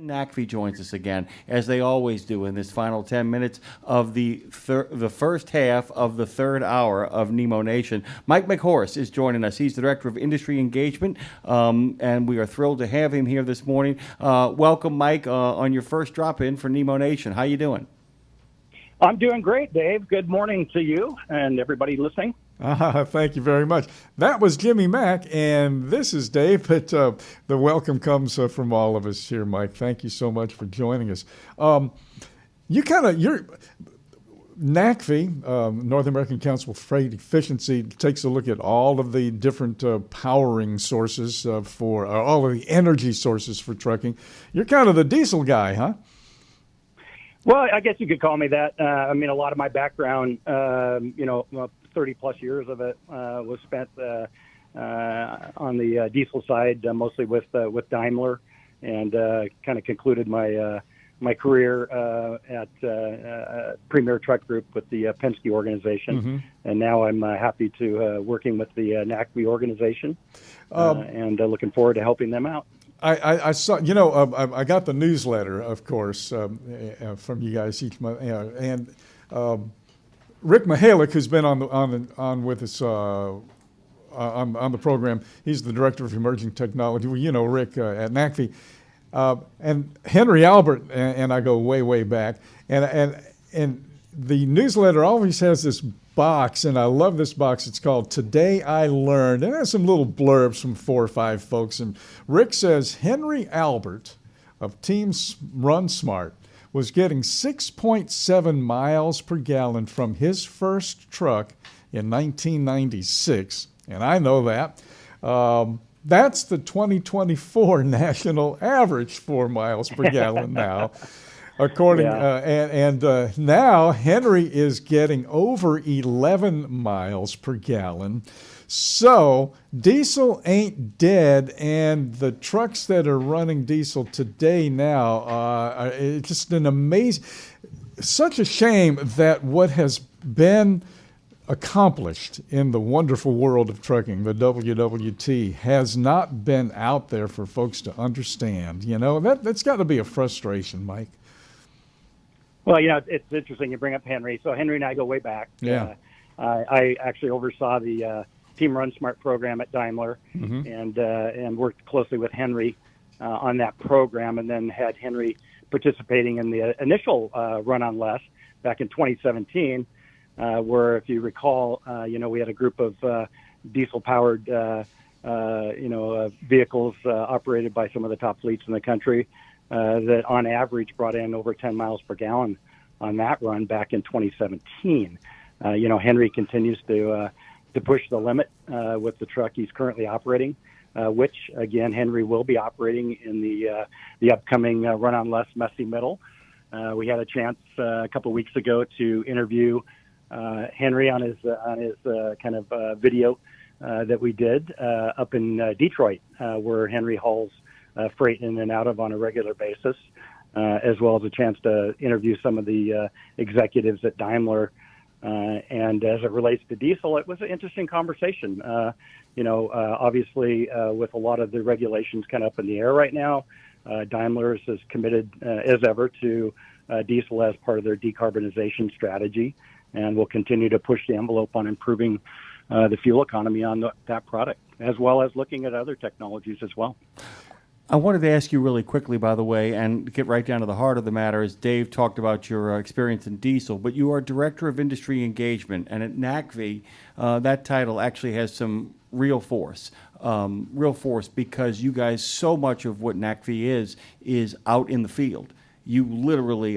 NACFE joins us again, as they always do in this final 10 minutes of the first half of the third hour of Nemo Nation. Mike McHorse is joining us. He's the Director of Industry Engagement, and we are thrilled to have him here this morning. Welcome, Mike, on your first drop-in for Nemo Nation. How you doing? I'm doing great, Dave. Good morning to you and everybody listening. Thank you very much. That was Jimmy Mack, and this is Dave. But the welcome comes from all of us here, Mike. Thank you so much for joining us. Your NACFE, North American Council for Freight Efficiency, takes a look at all of the different powering sources for all of the energy sources for trucking. You're kind of the diesel guy, huh? Well, I guess you could call me that. I mean, a lot of my background, 30 plus years of it was spent on the diesel side, mostly with Daimler, and kind of concluded my career at Premier Truck Group with the Penske organization. Mm-hmm. And now I'm happy to working with the NACFE organization and looking forward to helping them out. I saw, I got the newsletter, of course, from you guys each month, and Rick Mihalik, who's been on with us on the program, he's the Director of Emerging Technology. Well, you know Rick at NACFE, and Henry Albert and I go way back, and the newsletter always has this box, and I love this box. It's called Today I Learned, and it has some little blurbs from 4 or 5 folks. And Rick says Henry Albert of Team Run Smart was getting 6.7 miles per gallon from his first truck in 1996, and I know that. That's the 2024 national average, 4 miles per gallon now. According now Henry is getting over 11 miles per gallon. So diesel ain't dead, and the trucks that are running diesel today now are it's just an amazing. Such a shame that what has been accomplished in the wonderful world of trucking, the WWT, has not been out there for folks to understand. That's got to be a frustration, Mike. Well, it's interesting you bring up Henry. So Henry and I go way back. Yeah. I actually oversaw the Team Run Smart program at Daimler, mm-hmm. and worked closely with Henry on that program, and then had Henry participating in the initial Run on Less back in 2017, where, if you recall, we had a group of diesel-powered vehicles operated by some of the top fleets in the country. That on average brought in over 10 miles per gallon on that run back in 2017. Henry continues to push the limit with the truck he's currently operating, which, again, Henry will be operating in the upcoming Run on Less Messy Middle. We had a chance a couple of weeks ago to interview Henry on his kind of video that we did up in Detroit, where Henry hauls freight in and out of on a regular basis, as well as a chance to interview some of the executives at Daimler. And as it relates to diesel, it was an interesting conversation. Obviously, with a lot of the regulations kind of up in the air right now, Daimler is as committed as ever to diesel as part of their decarbonization strategy, and will continue to push the envelope on improving the fuel economy on that product, as well as looking at other technologies as well. I wanted to ask you really quickly, by the way, and get right down to the heart of the matter, as Dave talked about your experience in diesel, but you are Director of Industry Engagement, and at NACFE, that title actually has some real force because you guys, so much of what NACFE is out in the field. You literally,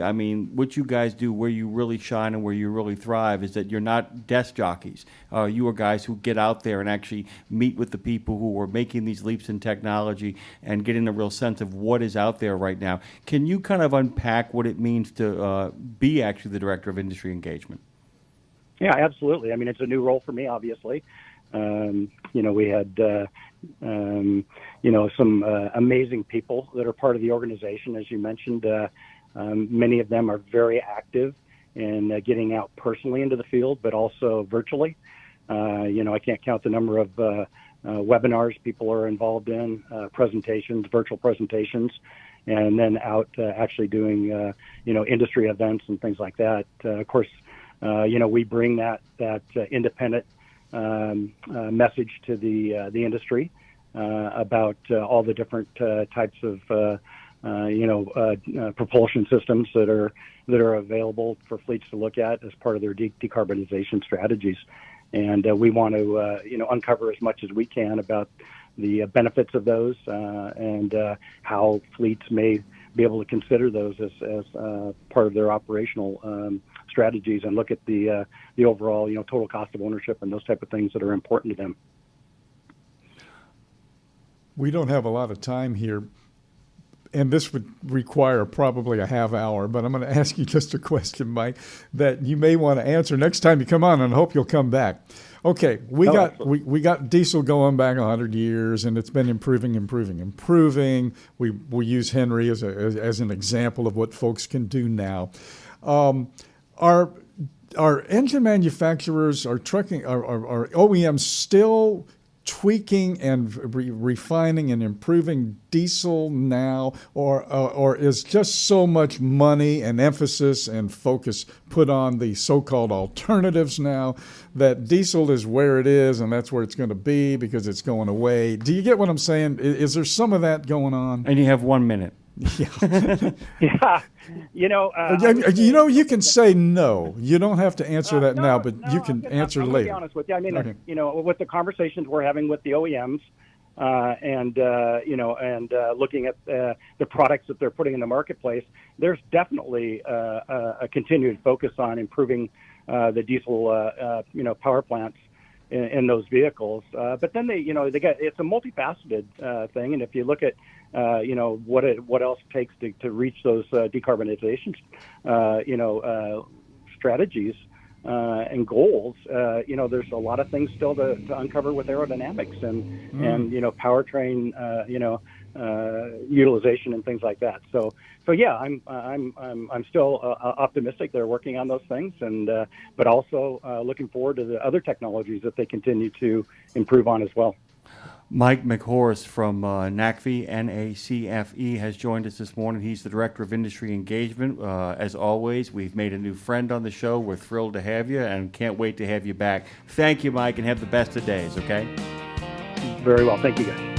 what you guys do, where you really shine and where you really thrive, is that you're not desk jockeys. You are guys who get out there and actually meet with the people who are making these leaps in technology and getting a real sense of what is out there right now. Can you kind of unpack what it means to be actually the Director of Industry Engagement? Yeah, absolutely. It's a new role for me, obviously. We had some amazing people that are part of the organization, as you mentioned. Many of them are very active in getting out personally into the field, but also virtually. I can't count the number of webinars people are involved in, presentations, virtual presentations, and then out actually doing industry events and things like that. Of course, we bring that independent message to the industry about all the different types of propulsion systems that are available for fleets to look at as part of their decarbonization strategies. And we want to uncover as much as we can about the benefits of those and how fleets may be able to consider those as part of their operational strategies, and look at the overall total cost of ownership and those type of things that are important to them. We don't have a lot of time here, and this would require probably a half hour, but I'm going to ask you just a question, Mike, that you may want to answer next time you come on, and I hope you'll come back. Okay, we got diesel going back 100 years, and it's been improving. We use Henry as an example of what folks can do now. Are engine manufacturers, are OEMs still tweaking and refining and improving diesel now, or is just so much money and emphasis and focus put on the so-called alternatives now that diesel is where it is and that's where it's going to be because it's going away? Do you get what I'm saying? Is there some of that going on? And you have 1 minute. Yeah. Yeah. You can say no. You don't have to answer that now, but you can answer I'm later. Be honest with you. I mean, Okay. With the conversations we're having with the OEMs, and looking at the products that they're putting in the marketplace, there's definitely a continued focus on improving the diesel, power plants in those vehicles. But then it's a multifaceted thing, and if you look at what else it takes to reach those decarbonization strategies and goals, there's a lot of things still to uncover with aerodynamics and powertrain utilization and things like that. So yeah, I'm still optimistic they're working on those things, and but also looking forward to the other technologies that they continue to improve on as well. Mike McHorse from NACFE, NACFE, has joined us this morning. He's the Director of Industry Engagement. As always, we've made a new friend on the show. We're thrilled to have you and can't wait to have you back. Thank you, Mike, and have the best of days, okay? Very well. Thank you, guys.